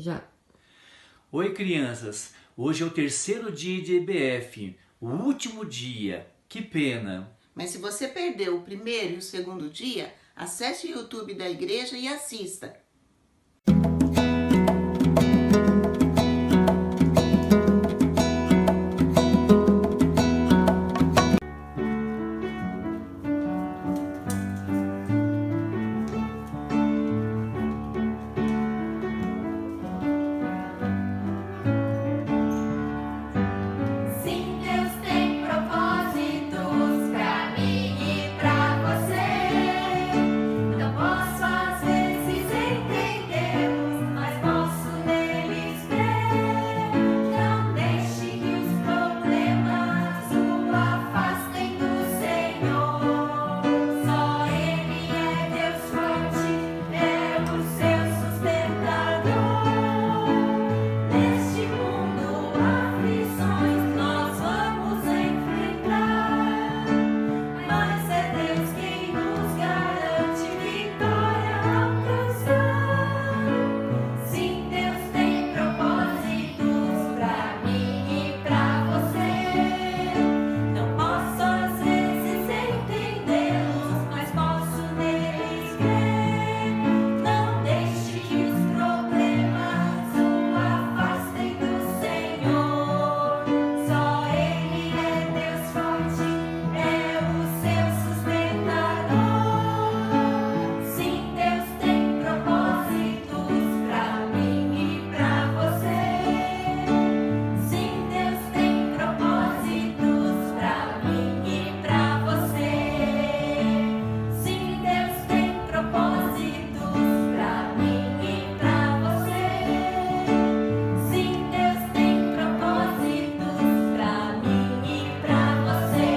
Já. Oi, crianças. Hoje é o terceiro dia de EBF, o último dia. Que pena. Mas se você perdeu o primeiro e o segundo dia, acesse o YouTube da igreja e assista. Sim, Deus tem propósitos pra mim e pra você. Não posso às vezes entendê-los, mas posso neles crer. Não deixe que os problemas o afastem do Senhor. Só Ele é Deus forte, é o seu sustentador. Neste mundo, aflições nós vamos enfrentar, mas é Deus quem nos garante vitória alcançar. Sim, Deus tem propósitos pra mim e pra você. Não posso às vezes entendê-los, mas posso neles crer. Não deixe que os problemas o afastem do Senhor. Só Ele é Deus forte, é o seu sustentador. Sim, Deus tem propósitos pra mim e pra você. Sim, Deus tem propósitos pra mim e pra você. Sim, Deus tem propósitos pra mim e pra você. Sim, Deus tem propósitos pra mim e pra você.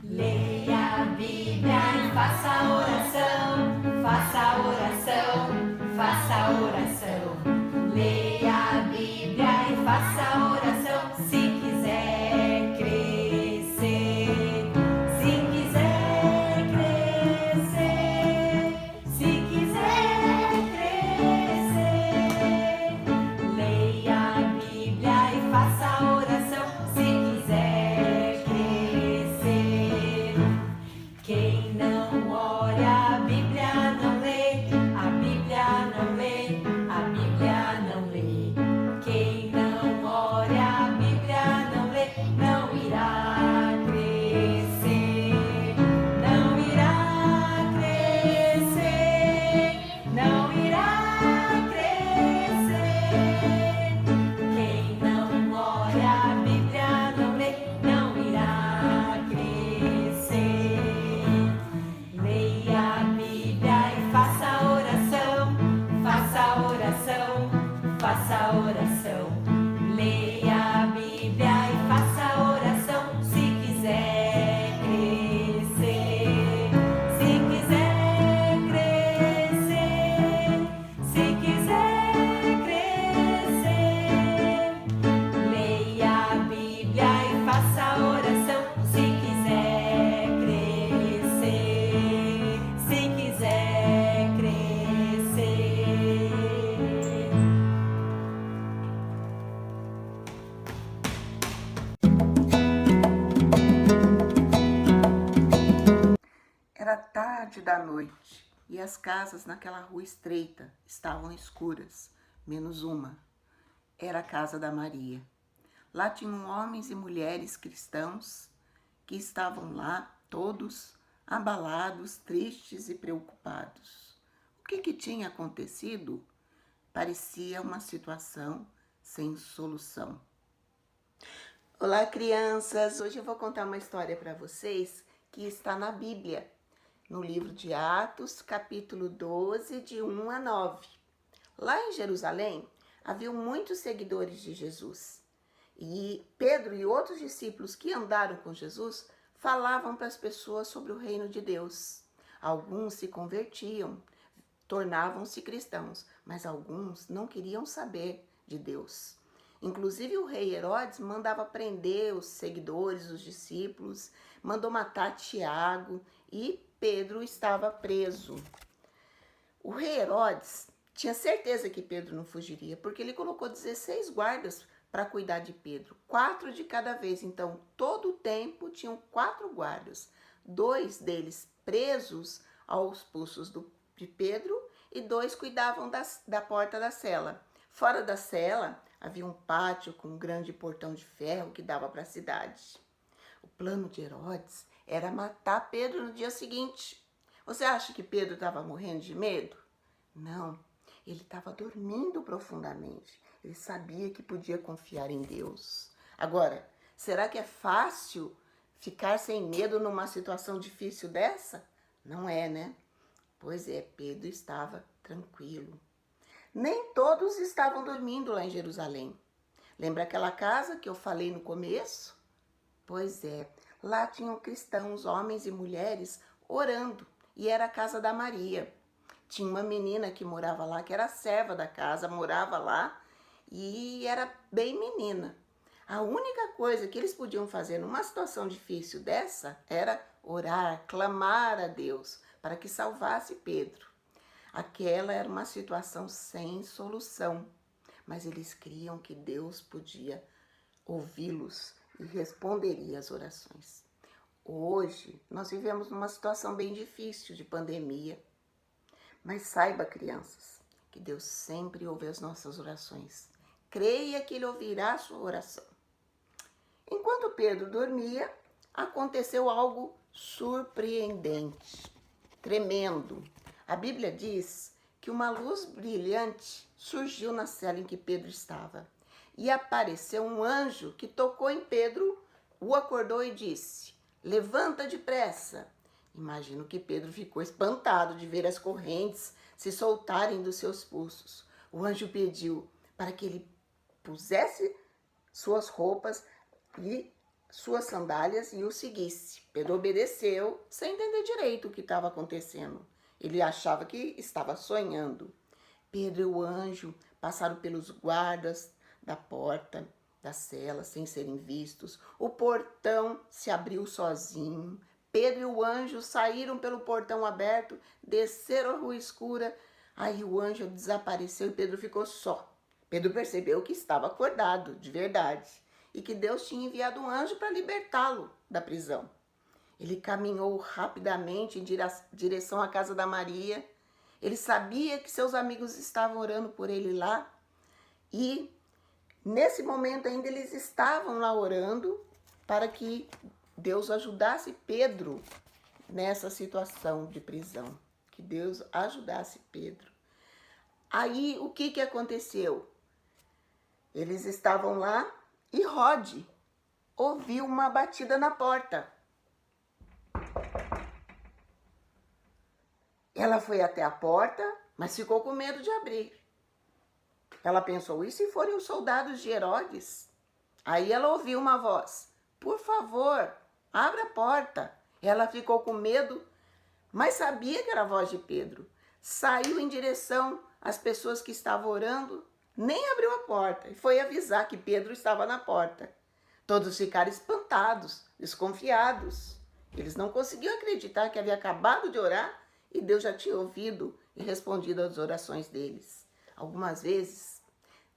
Leia a Bíblia e faça oração, faça oração, faça oração. Leia a Bíblia e faça oração se quiser crescer, se quiser crescer, se quiser crescer. Leia a Bíblia e faça oração se quiser crescer. Quem não ora, a Bíblia não lê, a Bíblia não lê, a Bíblia não lê. Quem não ora, a Bíblia não lê, não irá crescer, não irá crescer, não irá crescer. Quem não ora, a Bíblia não lê, não irá crescer. Leia a Bíblia e faça oração, faça oração, faça oração. Leia a Bíblia e faça oração se quiser crescer, se quiser crescer, se quiser crescer. Leia a Bíblia e faça oração se quiser crescer, se quiser crescer. Era tarde da noite e as casas naquela rua estreita estavam escuras, menos uma. Era a casa da Maria. Lá tinham homens e mulheres cristãos que estavam lá, todos abalados, tristes e preocupados. O que tinha acontecido? Parecia uma situação sem solução. Olá, crianças! Hoje eu vou contar uma história para vocês que está na Bíblia, no livro de Atos, capítulo 12, de 1 a 9. Lá em Jerusalém, havia muitos seguidores de Jesus. E Pedro e outros discípulos que andaram com Jesus falavam para as pessoas sobre o reino de Deus. Alguns se convertiam, tornavam-se cristãos, mas alguns não queriam saber de Deus. Inclusive o rei Herodes mandava prender os seguidores, os discípulos, mandou matar Tiago e Pedro estava preso. O rei Herodes tinha certeza que Pedro não fugiria, porque ele colocou 16 guardas para cuidar de Pedro, 4 de cada vez. Então, todo o tempo tinham 4 guardas, 2 deles presos aos pulsos de Pedro e 2 cuidavam da porta da cela. Fora da cela, havia um pátio com um grande portão de ferro que dava para a cidade. O plano de Herodes era matar Pedro no dia seguinte. Você acha que Pedro estava morrendo de medo? Não, ele estava dormindo profundamente. Ele sabia que podia confiar em Deus. Agora, será que é fácil ficar sem medo numa situação difícil dessa? Não é, né? Pois é, Pedro estava tranquilo. Nem todos estavam dormindo lá em Jerusalém. Lembra aquela casa que eu falei no começo? Pois é, lá tinham cristãos, homens e mulheres, orando. E era a casa da Maria. Tinha uma menina que morava lá, que era serva da casa, morava lá e era bem menina. A única coisa que eles podiam fazer numa situação difícil dessa era orar, clamar a Deus para que salvasse Pedro. Aquela era uma situação sem solução, mas eles criam que Deus podia ouvi-los e responderia às orações. Hoje, nós vivemos numa situação bem difícil de pandemia, mas saiba, crianças, que Deus sempre ouve as nossas orações. Creia que Ele ouvirá a sua oração. Enquanto Pedro dormia, aconteceu algo surpreendente, tremendo. A Bíblia diz que uma luz brilhante surgiu na cela em que Pedro estava. E apareceu um anjo que tocou em Pedro, o acordou e disse: levanta depressa. Imagino que Pedro ficou espantado de ver as correntes se soltarem dos seus pulsos. O anjo pediu para que ele pusesse suas roupas e suas sandálias e o seguisse. Pedro obedeceu sem entender direito o que estava acontecendo. Ele achava que estava sonhando. Pedro e o anjo passaram pelos guardas da porta da cela sem serem vistos. O portão se abriu sozinho. Pedro e o anjo saíram pelo portão aberto, desceram a rua escura. Aí o anjo desapareceu e Pedro ficou só. Pedro percebeu que estava acordado, de verdade, e que Deus tinha enviado um anjo para libertá-lo da prisão. Ele caminhou rapidamente em direção à casa da Maria. Ele sabia que seus amigos estavam orando por ele lá. E nesse momento ainda eles estavam lá orando para que Deus ajudasse Pedro nessa situação de prisão. Que Deus ajudasse Pedro. Aí o que aconteceu? Eles estavam lá e Rod ouviu uma batida na porta. Ela foi até a porta, mas ficou com medo de abrir. Ela pensou, e se forem os soldados de Herodes? Aí ela ouviu uma voz, por favor, abra a porta. Ela ficou com medo, mas sabia que era a voz de Pedro. Saiu em direção às pessoas que estavam orando, nem abriu a porta e foi avisar que Pedro estava na porta. Todos ficaram espantados, desconfiados. Eles não conseguiam acreditar que havia acabado de orar e Deus já tinha ouvido e respondido às orações deles. Algumas vezes,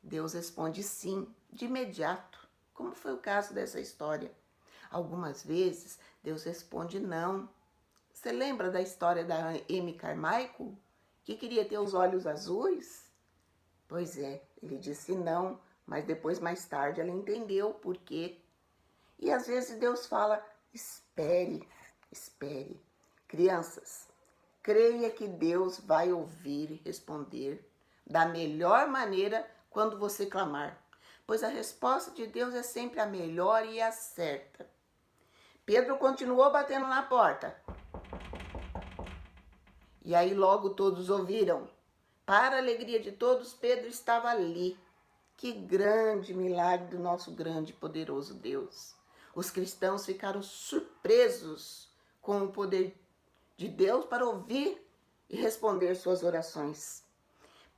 Deus responde sim, de imediato, como foi o caso dessa história. Algumas vezes, Deus responde não. Você lembra da história da Amy Carmichael, que queria ter os olhos azuis? Pois é, ele disse não, mas depois, mais tarde, ela entendeu o porquê. E às vezes Deus fala, espere, espere. Crianças, creia que Deus vai ouvir e responder da melhor maneira quando você clamar, pois a resposta de Deus é sempre a melhor e a certa. Pedro continuou batendo na porta. E aí logo todos ouviram. Para a alegria de todos, Pedro estava ali. Que grande milagre do nosso grande e poderoso Deus. Os cristãos ficaram surpresos com o poder de Deus para ouvir e responder suas orações.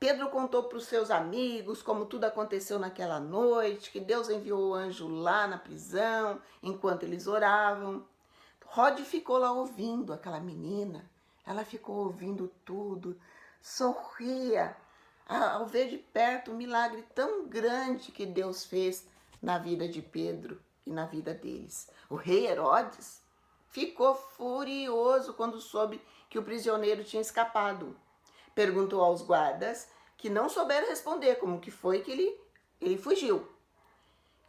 Pedro contou para os seus amigos como tudo aconteceu naquela noite, que Deus enviou o anjo lá na prisão, enquanto eles oravam. Rod ficou lá ouvindo aquela menina, ela ficou ouvindo tudo, sorria ao ver de perto um milagre tão grande que Deus fez na vida de Pedro e na vida deles. O rei Herodes ficou furioso quando soube que o prisioneiro tinha escapado. Perguntou aos guardas, que não souberam responder como que foi que ele fugiu.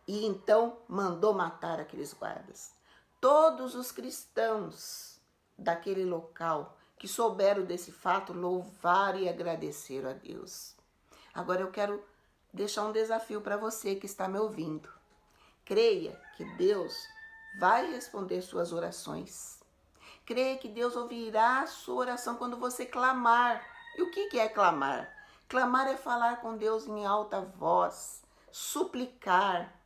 E então mandou matar aqueles guardas. Todos os cristãos daquele local que souberam desse fato louvaram e agradeceram a Deus. Agora eu quero deixar um desafio para você que está me ouvindo. Creia que Deus vai responder suas orações. Creia que Deus ouvirá a sua oração quando você clamar. E o que é clamar? Clamar é falar com Deus em alta voz, suplicar,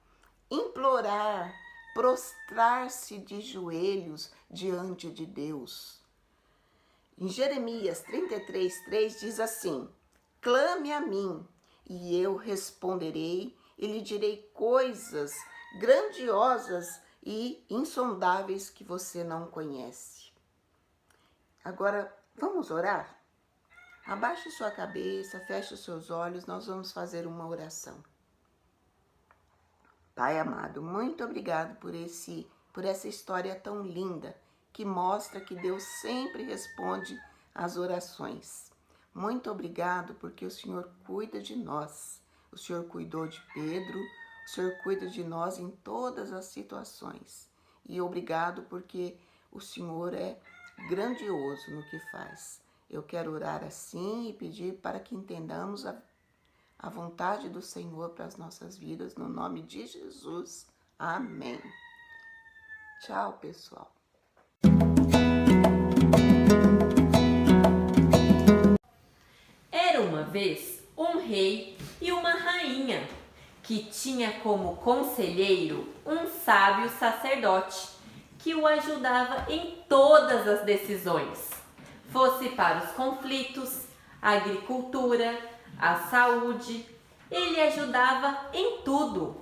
implorar, prostrar-se de joelhos diante de Deus. Em Jeremias 33:3 diz assim: clame a mim, e eu responderei, e lhe direi coisas grandiosas e insondáveis que você não conhece. Agora, vamos orar? Abaixe sua cabeça, feche os seus olhos, nós vamos fazer uma oração. Pai amado, muito obrigado por essa história tão linda que mostra que Deus sempre responde às orações. Muito obrigado porque o Senhor cuida de nós. O Senhor cuidou de Pedro, o Senhor cuida de nós em todas as situações. E obrigado porque o Senhor é grandioso no que faz. Eu quero orar assim e pedir para que entendamos a vontade do Senhor para as nossas vidas, no nome de Jesus. Amém. Tchau, pessoal. Era uma vez um rei e uma rainha que tinha como conselheiro um sábio sacerdote que o ajudava em todas as decisões, fosse para os conflitos, a agricultura, a saúde, ele ajudava em tudo.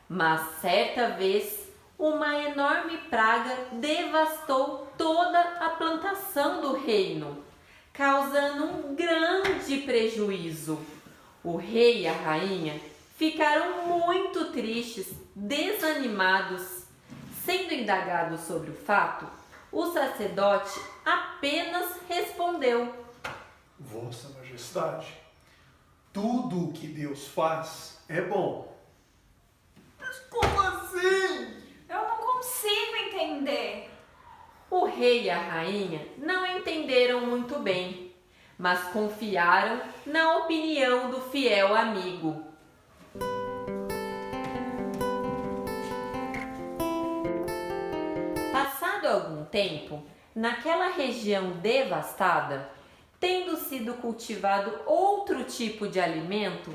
Mas certa vez, uma enorme praga devastou toda a plantação do reino, causando um grande prejuízo. O rei e a rainha ficaram muito tristes, desanimados. Sendo indagados sobre o fato, o sacerdote apenas respondeu: Vossa Majestade, tudo o que Deus faz é bom. Mas como assim? Eu não consigo entender. O rei e a rainha não entenderam muito bem, mas confiaram na opinião do fiel amigo. Passado algum tempo, naquela região devastada, tendo sido cultivado outro tipo de alimento,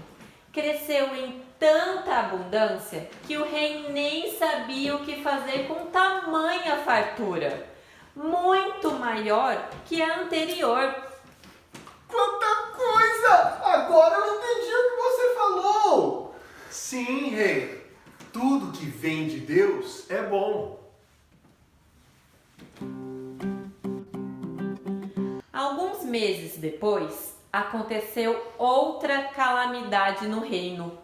cresceu em tanta abundância que o rei nem sabia o que fazer com tamanha fartura, muito maior que a anterior. Quanta coisa! Agora eu entendi o que você falou! Sim, rei. Tudo que vem de Deus é bom. Alguns meses depois, aconteceu outra calamidade no reino.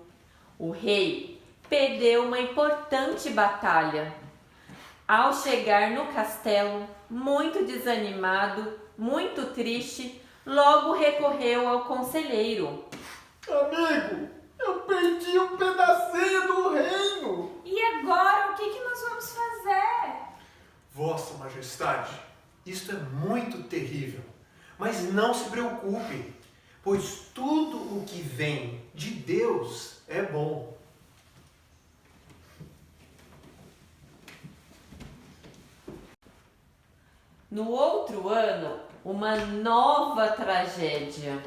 O rei perdeu uma importante batalha. Ao chegar no castelo, muito desanimado, muito triste, logo recorreu ao conselheiro. Amigo, eu perdi um pedacinho do reino. E agora, o que nós vamos fazer? Vossa Majestade, isto é muito terrível. Mas não se preocupe, pois tudo o que vem de Deus é bom. No outro ano, uma nova tragédia.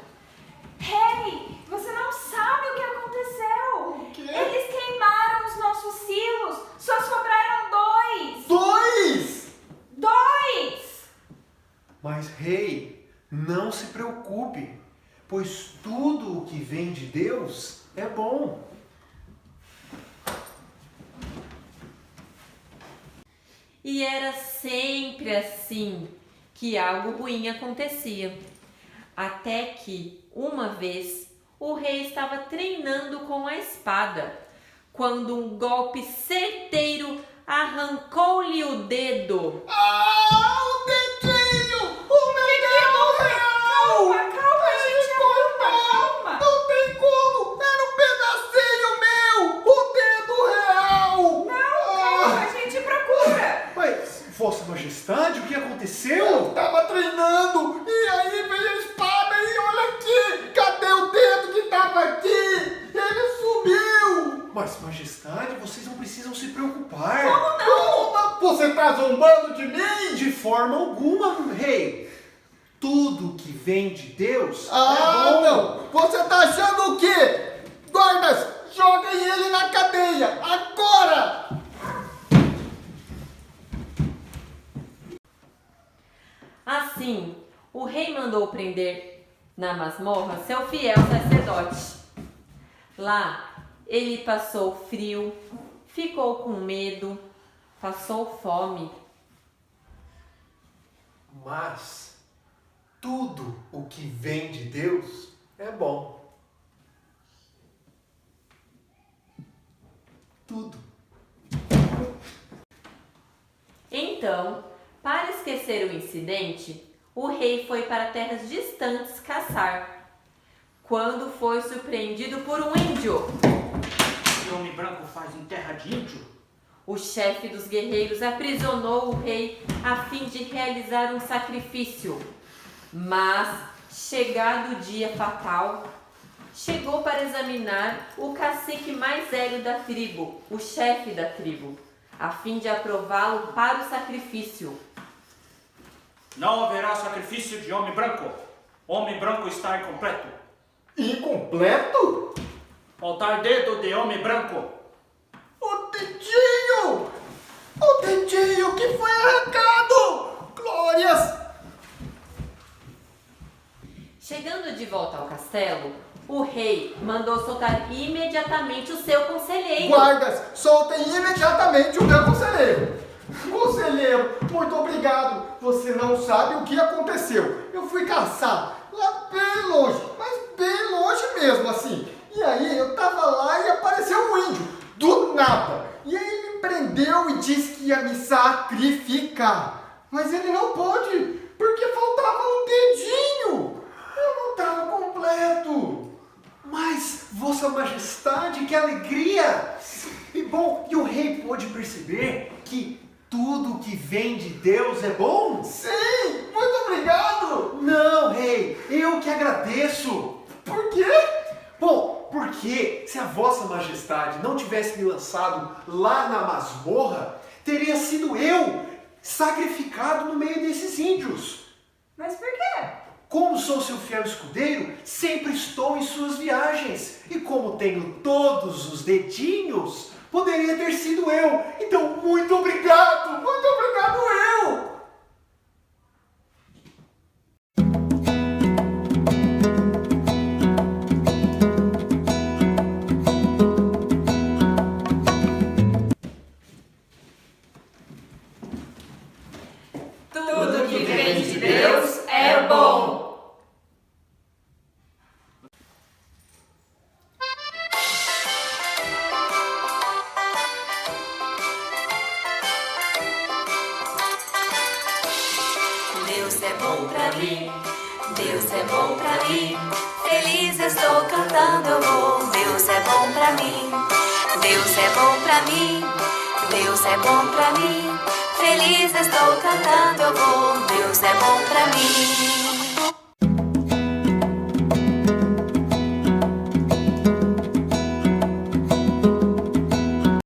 Hey, você não sabe o que aconteceu. O quê? Eles queimaram os nossos silos. Só sobraram 2. 2! 2! Mas, rei, não se preocupe, pois tudo que vem de Deus é bom. E era sempre assim que algo ruim acontecia. Até que, uma vez, o rei estava treinando com a espada, quando um golpe certeiro arrancou-lhe o dedo. Ah, o dedinho! O meu dedo real! Calma, gente, calma. Não tem como! Era um pedacinho meu! O dedo real! Calma, a gente procura. Mas, Vossa Majestade, o que aconteceu? Eu tava treinando e aí veio a espada e olha aqui! Cadê o dedo que tava aqui? Ele sumiu! Mas, Majestade, vocês não precisam se preocupar. Como? Você tá zombando de mim? De forma alguma, rei. Tudo que vem de Deus Ah, é bom. não! Você tá achando o quê? Guardas, joguem ele na cadeia! Agora! Assim, o rei mandou prender na masmorra seu fiel sacerdote. Lá, ele passou frio, ficou com medo, passou fome. Mas tudo o que vem de Deus é bom. Tudo. Então, para esquecer o incidente, o rei foi para terras distantes caçar, quando foi surpreendido por um índio. O que homem branco faz em terra de índio? O chefe dos guerreiros aprisionou o rei a fim de realizar um sacrifício. Mas, chegado o dia fatal, chegou para examinar o cacique mais velho da tribo, o chefe da tribo, a fim de aprová-lo para o sacrifício. Não haverá sacrifício de homem branco. Homem branco está incompleto. Incompleto? Faltar dedo de homem branco. O dedinho! O dedinho que foi arrancado! Glórias! Chegando de volta ao castelo, o rei mandou soltar imediatamente o seu conselheiro. Guardas, soltem imediatamente o meu conselheiro! Conselheiro, muito obrigado! Você não sabe o que aconteceu. Eu fui caçar lá bem longe, mas bem longe mesmo assim. E aí eu tava lá e apareceu um índio, do nada. E aí ele me prendeu e disse que ia me sacrificar. Mas ele não pôde, porque faltava um dedinho. Eu não tava completo. Mas, Vossa Majestade, que alegria! E bom, e o rei pôde perceber que tudo que vem de Deus é bom? Sim, muito obrigado. Não, rei, eu que agradeço. Por quê? Bom, porque se a Vossa Majestade não tivesse me lançado lá na masmorra, teria sido eu sacrificado no meio desses índios. Mas por quê? Como sou seu fiel escudeiro, sempre estou em suas viagens. E como tenho todos os dedinhos, poderia ter sido eu. Então, muito obrigado! Muito obrigado eu. Tudo que vem de Deus é bom. Deus é bom pra mim, Deus é bom pra mim. Feliz estou cantando, eu vou. Deus é bom pra mim, Deus é bom pra mim, Deus é bom pra mim. Feliz estou cantando, eu vou. Deus é bom pra mim.